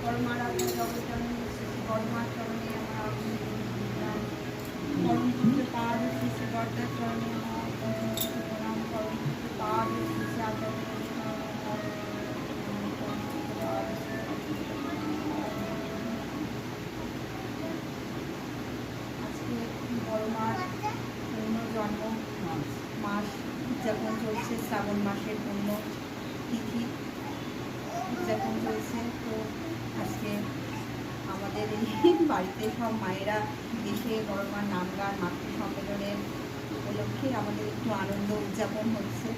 বড়মার আপনার জগৎজননী বড়মার চরণে আমার পরমপুত্র পাদ শ্রী শ্রী বর্দার চরণে আমার প্রণাম পরমপুত্র পাদ শ্রী শ্রী আচার্য আজকে বড়মার পূর্ণ জন্ম মাস উদযাপন চলছে, শ্রাবণ মাসের পূর্ণ তিথি উদযাপন চলছে। তো আজকে আমাদের এই বাড়িতে সব মায়েরা এসে বড়মার নাম গান মাতৃ সম্মেলনের উপলক্ষে আমাদের একটু আনন্দ উদযাপন হচ্ছে।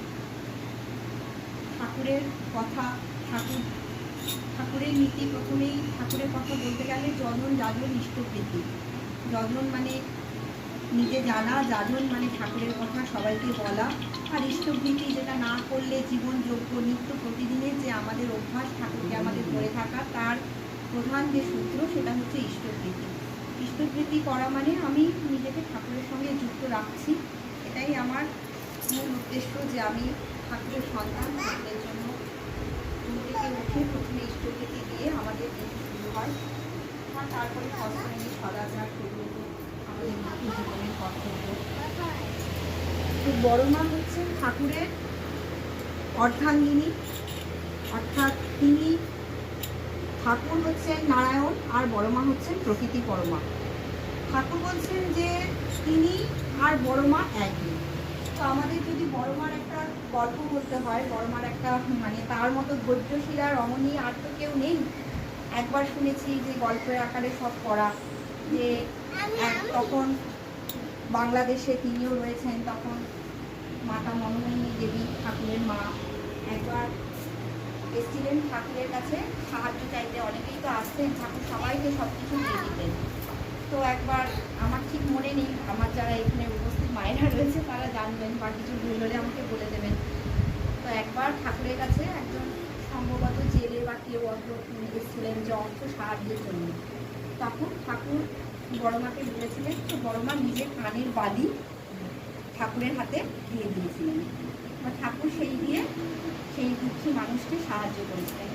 ঠাকুরের কথা, ঠাকুরের নীতি, প্রথমেই ঠাকুরের কথা বলতে গেলে যজন যাজন ইষ্টপ্রীতি। যজন মানে নিজে জানা, যাজন মানে ঠাকুরের কথা সবাইকে বলা, আর ইষ্টপ্রীতি যেটা না করলে জীবনযোগ্য নিত্য প্রতিদিনের যে আমাদের অভ্যাস ঠাকুরকে আমাদের করে থাকা, তার প্রধান যে সূত্র সেটা হচ্ছে ইষ্টপ্রীতি। ইষ্টপ্রীতি করা মানে আমি নিজেকে ঠাকুরের সঙ্গে যুক্ত রাখছি, এটাই আমার মূল উদ্দেশ্য, যে আমি ঠাকুরের সন্তান। ঠাকুরের জন্য ঘুম থেকে উঠে প্রথমে ইষ্টপ্রীতি দিয়ে আমাদের দিন শুরু হয়, আর তারপরে সৎসঙ্গে সদাচার সেগুলো আমাদের নিত্য জীবনের কর্তব্য। তো বড়মা হচ্ছেন ঠাকুরের অর্ধাঙ্গিনী, অর্থাৎ তিনি, ঠাকুর হচ্ছেন নারায়ণ আর বড়মা হচ্ছেন প্রকৃতি পরমা। ঠাকুর বলছেন যে তিনি আর বড়মা একই। তো আমাদের যদি বড়মার একটা গল্প বলতে হয়, বড়মার একটা মানে তার মতো ধৈর্যশীলা রমণী আর তো কেউ নেই। একবার শুনেছি যে গল্পের আকারে সব পড়া, যে তখন বাংলাদেশে তিনিও রয়েছেন, তখন মাতা মনোময়ী দেবী ঠাকুরের মা একবার এসেছিলেন ঠাকুরের কাছে সাহায্য চাইতে। অনেকেই তো আসতেন, ঠাকুর সবাইকে সব কিছু দিয়ে দিতেন। তো একবার, আমার ঠিক মনে নেই, আমার যারা এখানে উপস্থিত মায়েরা রয়েছে তারা জানবেন, বা কিছু ভুল হলে আমাকে বলে দেবেন। তো একবার ঠাকুরের কাছে একজন সম্ভবত জেলে বা কেউ এসেছিলেন যে অর্থ সাহায্যের জন্য। তখন ঠাকুর বড়মাকে বলেছিলেন, তো বড়মা নিজের কানের বালি ঠাকুরের হাতে দিয়ে দিয়েছিলেন, বা ঠাকুর সেই দিয়ে সেই দুঃখী মানুষকে সাহায্য করেছিলেন।